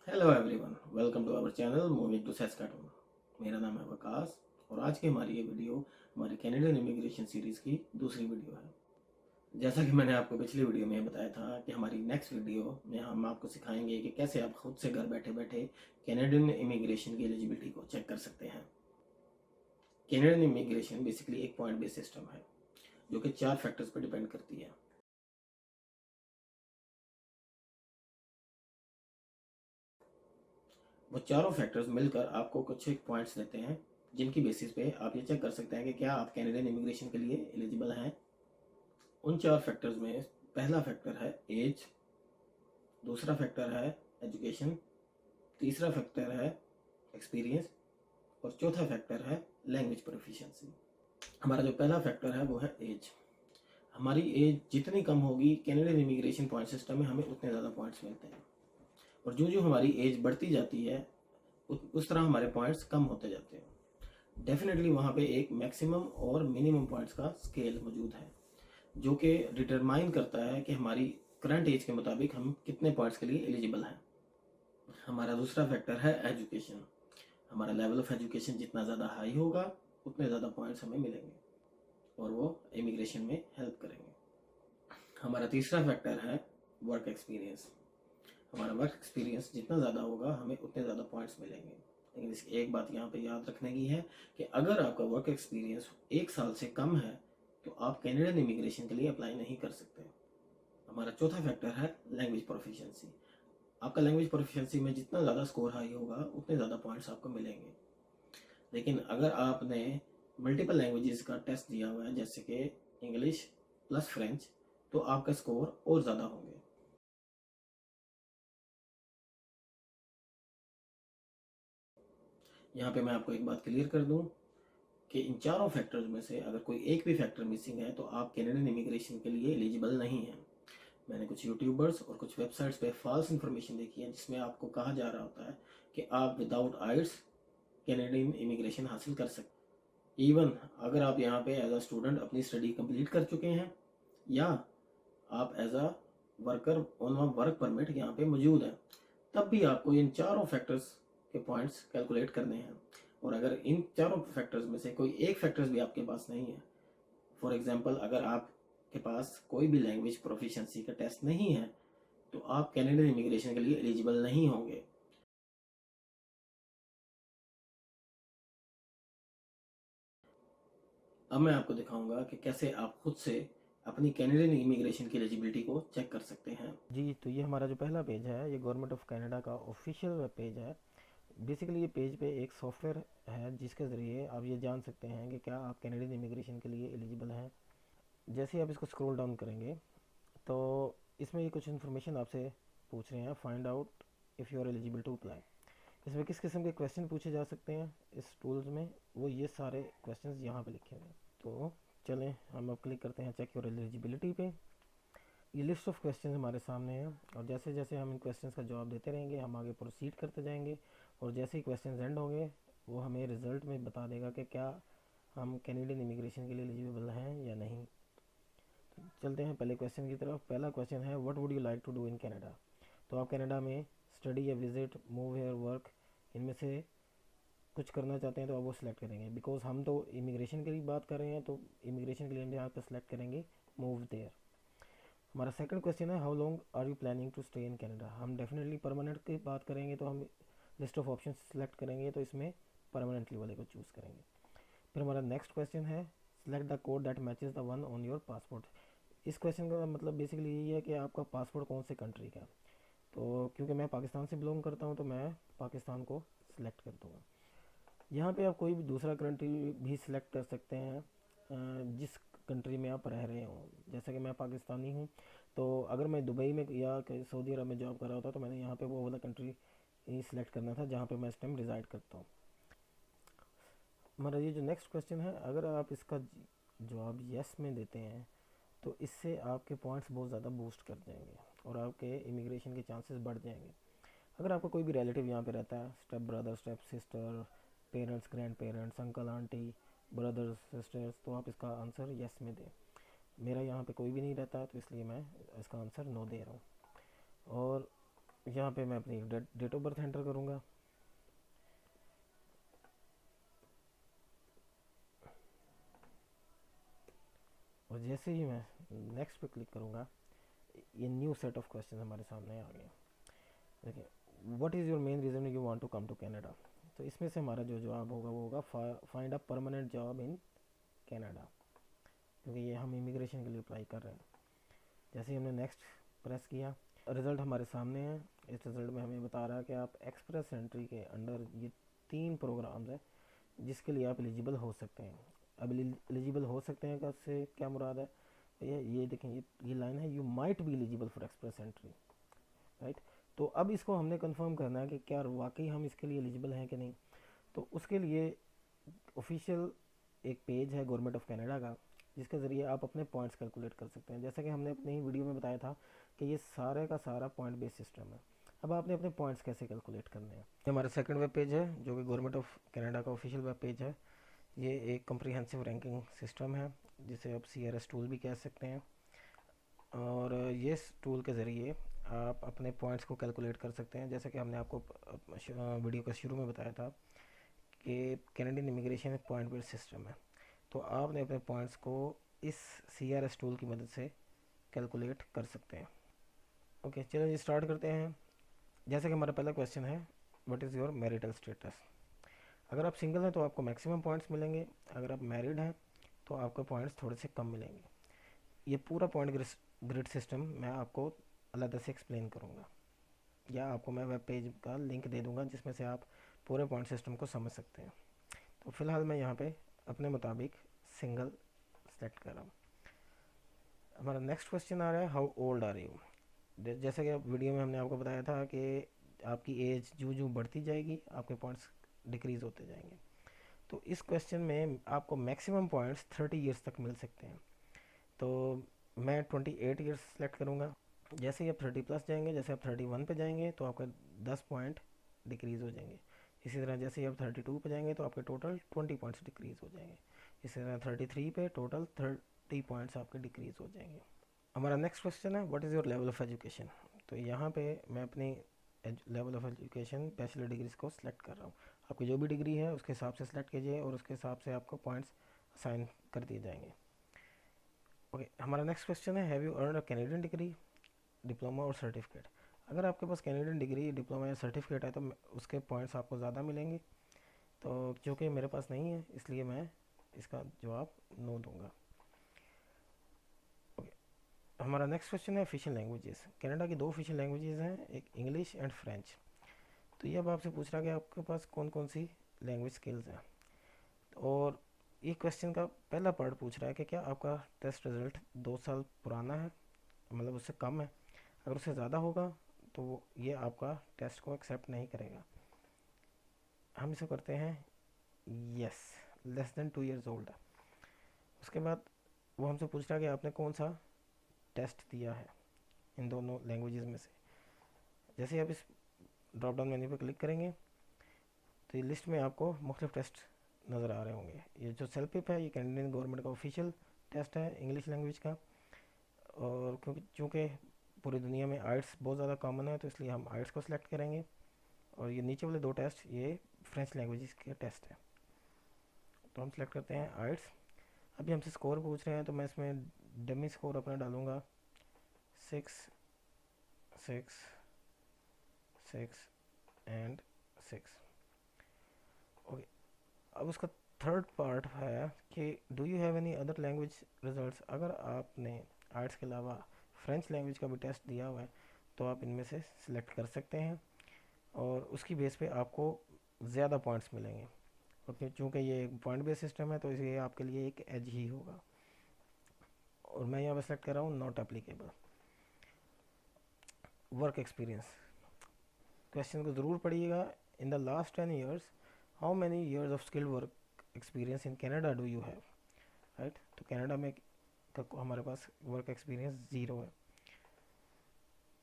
Hello everyone, welcome to our channel moving to Saskatoon. मेरा नाम है वकास और आज की हमारी ये वीडियो हमारी कैनेडियन इमिग्रेशन सीरीज़ की दूसरी वीडियो है। जैसा कि मैंने आपको पिछली वीडियो में बताया था कि हमारी नेक्स्ट वीडियो में हम आपको सिखाएंगे कि कैसे आप खुद से घर बैठे बैठे कैनेडियन इमिग्रेशन की एलिजिबिलिटी को चेक कर सकते हैं। कैनेडियन इमिग्रेशन बेसिकली एक पॉइंट बेस्ड सिस्टम है जो कि 4 फैक्टर्स पर डिपेंड करती है। वो चारों फैक्टर्स मिलकर आपको कुछ एक पॉइंट्स देते हैं जिनकी बेसिस पे आप ये चेक कर सकते हैं कि क्या आप कैनेडियन इमिग्रेशन के लिए एलिजिबल हैं। उन 4 फैक्टर्स में पहला फैक्टर है एज, दूसरा फैक्टर है एजुकेशन, तीसरा फैक्टर है एक्सपीरियंस और चौथा फैक्टर है लैंग्वेज प्रोफिशिएंसी। हमारा जो पहला फैक्टर है वो है एज। हमारी एज जितनी कम होगी कैनेडियन इमिग्रेशन पॉइंट सिस्टम में हमें उतने ज़्यादा पॉइंट्स मिलते हैं और जो जो हमारी एज बढ़ती जाती है उस तरह हमारे पॉइंट्स कम होते जाते हैं। डेफिनेटली वहाँ पे एक मैक्सिमम और मिनिमम पॉइंट्स का स्केल मौजूद है जो कि डिटरमाइन करता है कि हमारी करंट एज के मुताबिक हम कितने पॉइंट्स के लिए एलिजिबल हैं। हमारा दूसरा फैक्टर है एजुकेशन। हमारा लेवल ऑफ एजुकेशन जितना ज़्यादा हाई होगा उतने ज़्यादा पॉइंट्स हमें मिलेंगे और वो इमिग्रेशन में हेल्प करेंगे। हमारा तीसरा फैक्टर है वर्क एक्सपीरियंस। हमारा वर्क एक्सपीरियंस जितना ज़्यादा होगा हमें उतने ज़्यादा पॉइंट्स मिलेंगे। लेकिन इसकी एक बात यहाँ पे याद रखने की है कि अगर आपका वर्क एक्सपीरियंस 1 साल से कम है तो आप कैनेडियन इमिग्रेशन के लिए अप्लाई नहीं कर सकते। हमारा चौथा फैक्टर है लैंग्वेज प्रोफिशिएंसी। आपका लैंग्वेज प्रोफिशिएंसी में जितना ज़्यादा स्कोर हाई होगा उतने ज़्यादा पॉइंट्स आपको मिलेंगे। लेकिन अगर आपने मल्टीपल लैंग्वेजेस का टेस्ट दिया हुआ है जैसे कि इंग्लिश प्लस फ्रेंच तो आपका स्कोर और ज़्यादा होंगे। यहाँ पे मैं आपको एक बात क्लियर कर दूँ कि इन चारों फैक्टर्स में से अगर कोई एक भी फैक्टर मिसिंग है तो आप कैनेडियन इमिग्रेशन के लिए एलिजिबल नहीं हैं। मैंने कुछ यूट्यूबर्स और कुछ वेबसाइट्स पे फॉल्स इन्फॉर्मेशन देखी है जिसमें आपको कहा जा रहा होता है कि आप विदाउट आइट्स कैनेडियन इमिग्रेशन हासिल कर सकते। इवन अगर आप यहाँ पे एज अ स्टूडेंट अपनी स्टडी कंप्लीट कर चुके हैं या आप as a worker on work permit यहाँ पे मौजूद हैं तब भी आपको इन चारों फैक्टर्स के पॉइंट्स कैलकुलेट करने हैं। और अगर इन चारों फैक्टर्स में से कोई एक फैक्टर्स भी आपके पास नहीं है, फॉर एग्जांपल अगर आपके पास कोई भी लैंग्वेज प्रोफिशिएंसी का टेस्ट नहीं है तो आप कैनेडियन इमिग्रेशन के लिए एलिजिबल नहीं होंगे। अब मैं आपको दिखाऊंगा कि कैसे आप खुद से अपनी कैनेडियन इमिग्रेशन की एलिजिबिलिटी को चेक कर सकते हैं। जी, तो ये हमारा जो पहला पेज है ये गवर्नमेंट ऑफ कनाडा का ऑफिशियल वेब पेज है। बेसिकली ये पेज पे एक सॉफ्टवेयर है जिसके ज़रिए आप ये जान सकते हैं कि क्या आप कैनेडियन इमिग्रेशन के लिए एलिजिबल हैं। जैसे ही आप इसको स्क्रॉल डाउन करेंगे तो इसमें ये कुछ इन्फॉर्मेशन आपसे पूछ रहे हैं, find out if you are eligible to apply. इसमें किस किस्म के क्वेश्चन पूछे जा सकते हैं इस टूल्स में, वो ये सारे क्वेश्चन यहाँ पे लिखे हुए हैं। तो चलें हम अब क्लिक करते हैं चेक योर एलिजिबिलिटी पे। ये लिस्ट ऑफ क्वेश्चंस हमारे सामने है और जैसे जैसे हम इन क्वेश्चंस का जवाब देते रहेंगे हम आगे प्रोसीड करते जाएंगे और जैसे ही क्वेश्चंस एंड होंगे वो हमें रिजल्ट में बता देगा कि क्या हम कैनेडियन इमिग्रेशन के लिए एलिजिबल हैं या नहीं। तो चलते हैं पहले क्वेश्चन की तरफ। पहला क्वेश्चन है what would you like to do in Canada. तो आप कनाडा में स्टडी या विजिट, मूव हेयर, वर्क, इनमें से कुछ करना चाहते हैं तो आप वो सिलेक्ट करेंगे। बिकॉज हम तो इमिग्रेशन के लिए बात कर रहे हैं तो इमिग्रेशन के लिए हम यहाँ पर सिलेक्ट करेंगे मूव देयर। हमारा सेकंड क्वेश्चन है how long are you planning to stay in Canada. हम डेफिनेटली परमानेंट की बात करेंगे तो हम लिस्ट ऑफ ऑप्शन सेलेक्ट करेंगे तो इसमें परमानेंटली वाले को चूज़ करेंगे। फिर हमारा नेक्स्ट क्वेश्चन है select the code that matches the one on your passport. इस क्वेश्चन का मतलब बेसिकली यही है कि आपका पासपोर्ट कौन से कंट्री का। तो क्योंकि मैं पाकिस्तान से बिलोंग करता हूँ तो मैं पाकिस्तान को सिलेक्ट कर दूँगा। यहाँ पे आप कोई भी दूसरा कंट्री भी सिलेक्ट कर सकते हैं जिस कंट्री में आप रह रहे हो। जैसे कि मैं पाकिस्तानी हूँ तो अगर मैं दुबई में या सऊदी अरब में जॉब कर रहा होता तो मैंने यहाँ पे वो वाला कंट्री ही सिलेक्ट करना था जहाँ पे मैं इस टाइम रिजाइड करता हूँ। हमारा ये जो नेक्स्ट क्वेश्चन है अगर आप इसका जवाब यस में देते हैं तो इससे आपके पॉइंट्स बहुत ज़्यादा बूस्ट कर जाएंगे और आपके इमिग्रेशन के चांसेस बढ़ जाएंगे। अगर आपका कोई भी रिलेटिव यहाँ पे रहता है, step brother, step sister, parents, grand parents, uncle aunty, brothers, sisters, तो आप इसका आंसर यस में दें। मेरा यहाँ पे कोई भी नहीं रहता तो इसलिए मैं इसका आंसर नो दे रहा हूँ। और यहाँ पे मैं अपनी डेट ऑफ बर्थ एंटर करूँगा। और जैसे ही मैं नेक्स्ट पे क्लिक करूँगा, ये न्यू सेट ऑफ क्वेश्चन हमारे सामने आ गए। देखिए, what is your main reason you want to come to Canada. तो इसमें से हमारा जो जवाब होगा वो होगा find a permanent job in Canada, क्योंकि ये हम इमिग्रेशन के लिए अप्लाई कर रहे हैं। जैसे ही हमने नेक्स्ट प्रेस किया, रिज़ल्ट हमारे सामने है। इस रिज़ल्ट में हमें बता रहा है कि आप एक्सप्रेस एंट्री के अंडर ये 3 प्रोग्राम्स हैं जिसके लिए आप एलिजिबल हो सकते हैं। अब एलिजिबल हो सकते हैं का से क्या मुराद है, ये देखें, ये लाइन है, you might be eligible for express entry, right. तो अब इसको हमने कंफर्म करना है कि क्या वाकई हम इसके लिए एलिजिबल हैं कि नहीं। तो उसके लिए ऑफिशियल एक पेज है गवर्नमेंट ऑफ कनाडा का, जिसके ज़रिए आप अपने पॉइंट्स कैलकुलेट कर सकते हैं। जैसा कि हमने अपनी ही वीडियो में बताया था कि ये सारे का सारा पॉइंट बेस्ड सिस्टम है। अब आपने अपने पॉइंट्स कैसे कैलकुलेट करने हैं। ये हमारा सेकंड वेब पेज है जो कि गवर्नमेंट ऑफ कनाडा का ऑफिशियल वेब पेज है। ये एक कम्प्रीहेंसिव रैंकिंग सिस्टम है जिसे आप CRS टूल भी कह सकते हैं। और ये टूल के ज़रिए आप अपने पॉइंट्स को कैलकुलेट कर सकते हैं। जैसे कि हमने आपको वीडियो के शुरू में बताया था कि कैनेडियन इमिग्रेशन एक पॉइंट बेस्ड सिस्टम है, तो आपने अपने पॉइंट्स को इस CRS टूल की मदद से कैलकुलेट कर सकते हैं। ओके, चलिए स्टार्ट करते हैं। जैसे कि हमारा पहला क्वेश्चन है, what is your marital status. अगर आप सिंगल हैं तो आपको मैक्सिमम पॉइंट्स मिलेंगे, अगर आप मैरिड हैं तो आपको पॉइंट्स थोड़े से कम मिलेंगे। ये पूरा पॉइंट ग्रिड सिस्टम मैं आपको अलग से एक्सप्लेन करूँगा, या आपको मैं वेब पेज का लिंक दे दूँगा जिसमें से आप पूरे पॉइंट सिस्टम को समझ सकते हैं। तो फिलहाल मैं यहाँ पे अपने मुताबिक सिंगल सेलेक्ट कर रहा हूँ। हमारा नेक्स्ट क्वेश्चन आ रहा है, हाउ ओल्ड आर यू। जैसे कि वीडियो में हमने आपको बताया था कि आपकी एज जो जो बढ़ती जाएगी आपके पॉइंट्स डिक्रीज़ होते जाएंगे। तो इस क्वेश्चन में आपको मैक्सिमम पॉइंट्स 30 ईयर्स तक मिल सकते हैं। तो मैं 28 ईयर्स सेलेक्ट करूँगा। जैसे ही आप 30 प्लस जाएंगे, जैसे आप 31 पे जाएंगे तो आपका 10 पॉइंट डिक्रीज़ हो जाएंगे। इसी तरह जैसे ही आप 32 पे जाएंगे तो आपके टोटल 20 पॉइंट्स डिक्रीज़ हो जाएंगे। इसी तरह 33 पे टोटल 30 पॉइंट्स आपके डिक्रीज़ हो जाएंगे। हमारा नेक्स्ट क्वेश्चन है, what is your level of education. तो यहाँ पे मैं अपनी level of education bachelor degrees को सिलेक्ट कर रहा हूँ। आपकी जो भी डिग्री है उसके हिसाब से सिलेक्ट कीजिए और उसके हिसाब से आपको पॉइंट्स असाइन कर दिए जाएंगे। ओके, हमारा नेक्स्ट क्वेश्चन है, have you earn a Canadian degree, diploma और सर्टिफिकेट। अगर आपके पास कैनेडियन डिग्री, डिप्लोमा या सर्टिफिकेट है तो उसके पॉइंट्स आपको ज़्यादा मिलेंगे। तो क्योंकि मेरे पास नहीं है इसलिए मैं इसका जवाब नो दूंगा। ओके, हमारा नेक्स्ट क्वेश्चन है, ऑफिशियल लैंग्वेजेस। कनाडा की 2 ऑफिशियल लैंग्वेजेस हैं, एक इंग्लिश एंड फ्रेंच। तो ये अब आपसे पूछ रहा है कि आपके पास कौन कौन सी लैंग्वेज स्किल्स हैं। और ये क्वेश्चन का पहला पार्ट पूछ रहा है कि क्या आपका टेस्ट रिज़ल्ट 2 साल पुराना है, मतलब उससे कम है। अगर उससे ज़्यादा होगा तो ये आपका टेस्ट को एक्सेप्ट नहीं करेगा। हम इसे करते हैं yes, less than 2 years old है। उसके बाद वो हमसे पूछ रहा है कि आपने कौन सा टेस्ट दिया है इन दोनों लैंग्वेजेस में से। जैसे ही आप इस ड्रॉप डाउन मेन्यू पर क्लिक करेंगे तो ये लिस्ट में आपको मुख्तलिफ टेस्ट नज़र आ रहे होंगे। ये जो सेल्फपिप है ये कैनेडियन गवर्नमेंट का ऑफिशियल टेस्ट है इंग्लिश लैंग्वेज का। और चूँकि पूरी दुनिया में आइट्स बहुत ज़्यादा कॉमन है तो इसलिए हम आइट्स को सिलेक्ट करेंगे। और ये नीचे वाले 2 टेस्ट ये फ्रेंच लैंग्वेज के टेस्ट हैं, तो हम सेलेक्ट करते हैं आइट्स। अभी हमसे स्कोर पूछ रहे हैं तो मैं इसमें डमी स्कोर अपना डालूँगा 6 6 6 एंड 6। ओके, अब उसका थर्ड पार्ट है कि do you have any other language results. अगर आपने आर्ट्स के अलावा फ्रेंच लैंग्वेज का भी टेस्ट दिया हुआ है तो आप इनमें से सिलेक्ट कर सकते हैं और उसकी बेस पे आपको ज़्यादा पॉइंट्स मिलेंगे। ओके, चूँकि ये एक पॉइंट बेस्ड सिस्टम है तो इसलिए आपके लिए एक एज ही होगा। और मैं यहाँ पर सेलेक्ट कर रहा हूँ not applicable. Work experience, question को ज़रूर पढ़िएगा। In the last 10 years how many years of skilled work experience in Canada do you have, right. तो कनाडा में हमारे पास वर्क एक्सपीरियंस 0 है।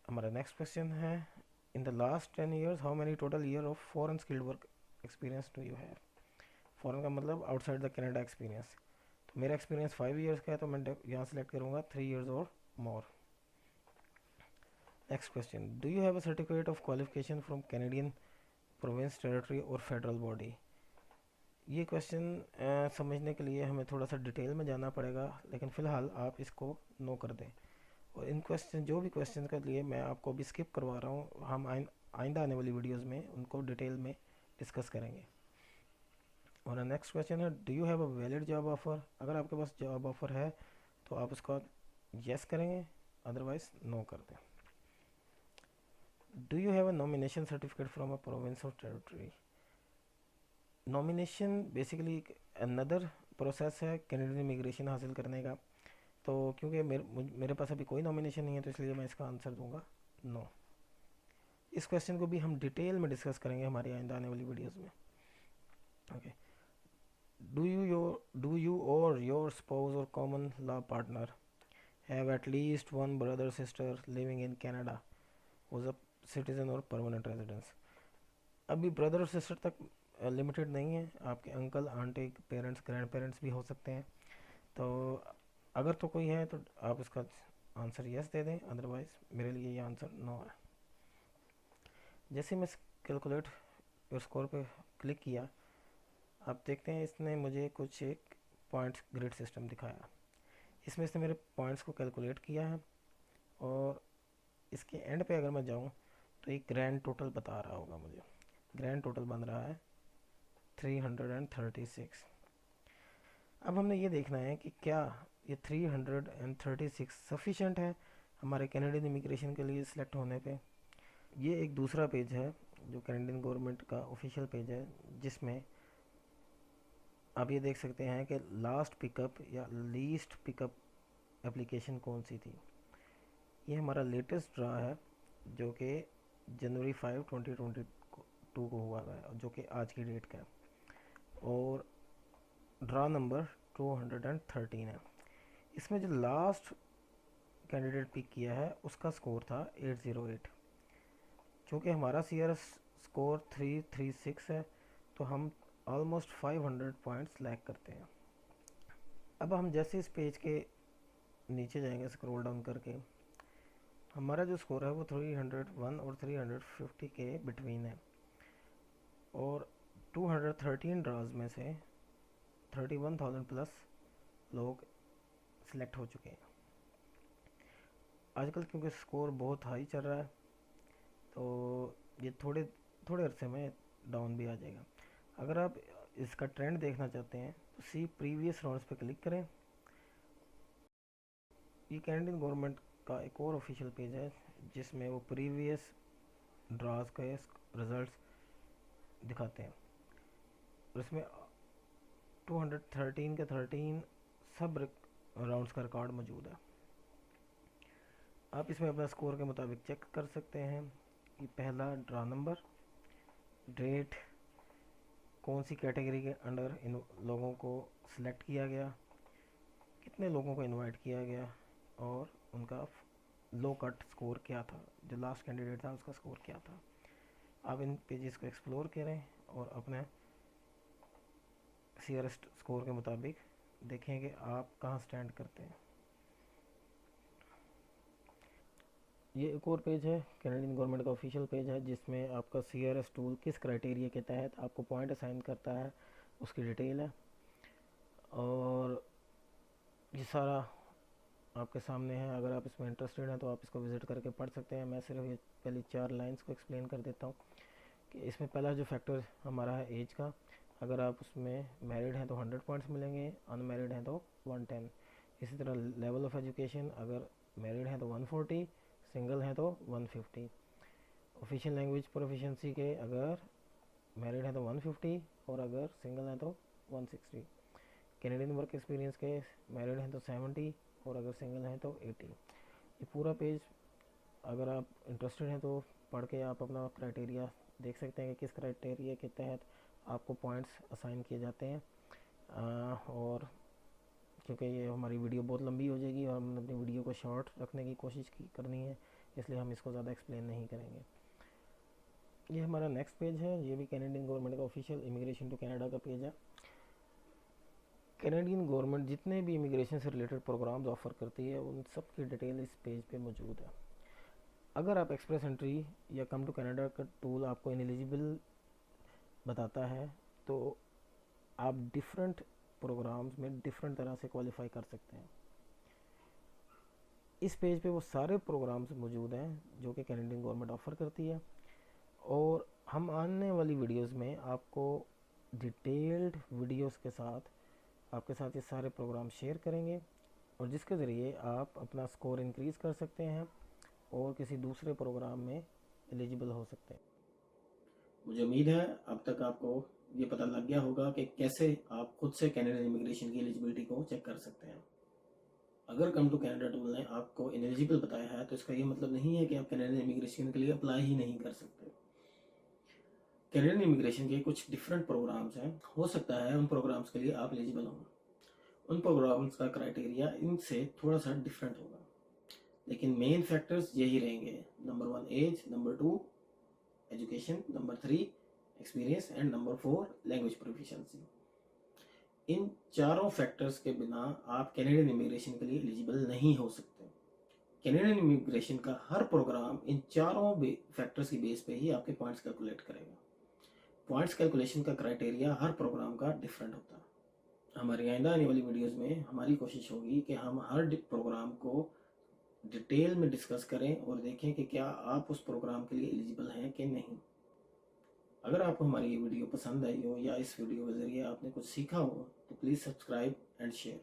हमारा नेक्स्ट क्वेश्चन है, in the last 10 years how many total year of foreign skilled work experience do you have. Foreign का मतलब outside the Canada experience. तो मेरा एक्सपीरियंस 5 ईयर्स का है तो मैं यहाँ सेलेक्ट करूँगा 3 ईयर्स और more. Next question, do you have a certificate of qualification from Canadian province, territory और फेडरल बॉडी? ये क्वेश्चन समझने के लिए हमें थोड़ा सा डिटेल में जाना पड़ेगा, लेकिन फ़िलहाल आप इसको नो कर दें। और इन क्वेश्चन, जो भी क्वेश्चन के लिए मैं आपको अभी स्किप करवा रहा हूँ, हम आइंदा आने वाली वीडियोस में उनको डिटेल में डिस्कस करेंगे। और नेक्स्ट क्वेश्चन है, do you have a valid job offer? अगर आपके पास जॉब ऑफ़र है तो आप उसका यस करेंगे, अदरवाइज नो कर दें। Do you have a nomination certificate from a province और territory? Nomination basically another process है कैनेडियन इमिग्रेशन हासिल करने का। तो क्योंकि मेरे पास अभी कोई नॉमिनेशन नहीं है, तो इसलिए मैं इसका आंसर दूंगा नो। इस क्वेश्चन को भी हम डिटेल में डिस्कस करेंगे हमारी आइंदा आने वाली वीडियोस में। ओके, डू यू और योर स्पाउस और common law partner have at least one brother sister living in Canada was a citizen और परमानेंट रेजिडेंस? अभी ब्रदर और सिस्टर तक लिमिटेड नहीं है, आपके uncle, aunty, parents, grand parents भी हो सकते हैं। तो अगर तो कोई है तो आप इसका आंसर यस दे दें, अदरवाइज मेरे लिए ये आंसर नो है। जैसे मैं कैलकुलेट योर स्कोर पे क्लिक किया, आप देखते हैं इसने मुझे कुछ एक पॉइंट्स ग्रिड सिस्टम दिखाया। इसमें इसने मेरे पॉइंट्स को कैलकुलेट किया है, और इसके एंड पे अगर मैं जाऊँ तो एक ग्रैंड टोटल बता रहा होगा मुझे। ग्रैंड टोटल बन रहा है 336। अब हमने ये देखना है कि क्या ये 336 सफिशेंट है हमारे कैनेडियन इमिग्रेशन के लिए सिलेक्ट होने पे। ये एक दूसरा पेज है जो कैनेडियन गवर्नमेंट का ऑफिशियल पेज है, जिसमें आप ये देख सकते हैं कि लास्ट पिकअप या लीस्ट पिकअप एप्लीकेशन कौन सी थी। ये हमारा लेटेस्ट ड्रा है जो कि जनवरी 5 2022 को हुआ है, जो कि आज की डेट का है, और ड्रा नंबर 213 है। इसमें जो लास्ट कैंडिडेट पिक किया है उसका स्कोर था 808। चूँकि हमारा CRS स्कोर 336 है, तो हम ऑलमोस्ट 500 पॉइंट्स लैक करते हैं। अब हम जैसे इस पेज के नीचे जाएंगे स्क्रॉल डाउन करके, हमारा जो स्कोर है वो 301 और 350 के बिटवीन है, और 213 ड्राज में से 31,000 प्लस लोग सिलेक्ट हो चुके हैं। आजकल क्योंकि स्कोर बहुत हाई चल रहा है, तो ये थोड़े थोड़े अरसे में डाउन भी आ जाएगा। अगर आप इसका ट्रेंड देखना चाहते हैं तो सी प्रीवियस राउंड्स पे क्लिक करें। ये कैनेडियन गवर्नमेंट का एक और ऑफिशियल पेज है जिसमें वो प्रीवियस ड्राज के रिजल्ट्स दिखाते हैं, और इसमें 213 के 13 सब राउंड्स का रिकॉर्ड मौजूद है। आप इसमें अपना स्कोर के मुताबिक चेक कर सकते हैं कि पहला ड्रा नंबर, डेट, कौन सी कैटेगरी के अंडर इन लोगों को सिलेक्ट किया गया, कितने लोगों को इनवाइट किया गया, और उनका लो कट स्कोर क्या था, जो लास्ट कैंडिडेट था उसका स्कोर क्या था। आप इन पेजेस को एक्सप्लोर करें और अपने CRS स्कोर के मुताबिक देखें कि आप कहाँ स्टैंड करते हैं। ये एक और पेज है, कैनेडियन गवर्नमेंट का ऑफिशियल पेज है, जिसमें आपका CRS टूल किस क्राइटेरिया के तहत आपको पॉइंट असाइन करता है उसकी डिटेल है, और ये सारा आपके सामने है। अगर आप इसमें इंटरेस्टेड हैं तो आप इसको विज़िट करके पढ़ सकते हैं। मैं सिर्फ ये पहली 4 लाइंस को एक्सप्लेन कर देता हूँ कि इसमें पहला जो फैक्टर हमारा है एज का। अगर आप उसमें मैरिड हैं तो 100 पॉइंट्स मिलेंगे, अनमैरिड हैं तो 110। इसी तरह लेवल ऑफ एजुकेशन, अगर मैरिड हैं तो 140, सिंगल हैं तो 150। ऑफिशियल लैंग्वेज प्रोफिशिएंसी के अगर मैरिड हैं तो 150 और अगर सिंगल हैं तो 160। कैनेडियन वर्क एक्सपीरियंस के मैरिड हैं तो 70 और अगर सिंगल हैं तो 80। ये पूरा पेज अगर आप इंटरेस्टेड हैं तो पढ़ के आप अपना क्राइटेरिया देख सकते हैं कि किस क्राइटेरिया के तहत आपको पॉइंट्स असाइन किए जाते हैं। और क्योंकि ये हमारी वीडियो बहुत लंबी हो जाएगी और हमने अपनी वीडियो को शॉर्ट रखने की कोशिश करनी है, इसलिए हम इसको ज़्यादा एक्सप्लेन नहीं करेंगे। ये हमारा नेक्स्ट पेज है, ये भी कैनेडियन गवर्नमेंट का ऑफिशियल इमिग्रेशन टू कनाडा का पेज है। कैनेडियन गवर्नमेंट जितने भी इमिग्रेशन से रिलेटेड प्रोग्राम्स ऑफ़र करती है उन सब की डिटेल इस पेज पे मौजूद है। अगर आप एक्सप्रेस एंट्री या कम टू कनाडा का टूल आपको इनएलिजिबल बताता है तो आप डिफरेंट प्रोग्राम्स में डिफरेंट तरह से क्वालिफाई कर सकते हैं। इस पेज पे वो सारे प्रोग्राम्स मौजूद हैं जो कि कैनेडियन गवर्नमेंट ऑफ़र करती है, और हम आने वाली वीडियोस में आपको डिटेल्ड वीडियोस के साथ आपके साथ ये सारे प्रोग्राम शेयर करेंगे, और जिसके ज़रिए आप अपना स्कोर इंक्रीज़ कर सकते हैं और किसी दूसरे प्रोग्राम में एलिजिबल हो सकते हैं। मुझे उम्मीद है अब तक आपको ये पता लग गया होगा कि कैसे आप खुद से कैनेडियन इमिग्रेशन की एलिजिबिलिटी को चेक कर सकते हैं। अगर कम टू कनाडा टूल ने आपको इनएलिजिबल बताया है तो इसका ये मतलब नहीं है कि आप कैनेडियन इमिग्रेशन के लिए अप्लाई ही नहीं कर सकते। कैनेडियन इमिग्रेशन के कुछ डिफरेंट प्रोग्राम्स हैं, हो सकता है उन प्रोग्राम्स के लिए आप एलिजिबल हों। उन प्रोग्राम्स का क्राइटेरिया इनसे थोड़ा सा डिफरेंट होगा, लेकिन मेन फैक्टर्स यही रहेंगे। Number 1 age, number 2 education, number 3 experience and number 4 language proficiency. इन चारों फैक्टर्स के बिना आप कैनेडियन इमिग्रेशन के लिए एलिजिबल नहीं हो सकते। कैनेडियन इमिग्रेशन का हर प्रोग्राम इन चारों फैक्टर्स की बेस पे ही आपके पॉइंट्स कैलकुलेट करेगा। पॉइंट्स कैलकुलेशन का क्राइटेरिया हर प्रोग्राम का डिफरेंट होता है। हमारी आइंदा आने वाली वीडियोस में हमारी कोशिश होगी कि हम हर प्रोग्राम को डिटेल में डिस्कस करें और देखें कि क्या आप उस प्रोग्राम के लिए एलिजिबल हैं कि नहीं। अगर आपको हमारी ये वीडियो पसंद आई हो या इस वीडियो के ज़रिए आपने कुछ सीखा हो तो प्लीज़ सब्सक्राइब एंड शेयर।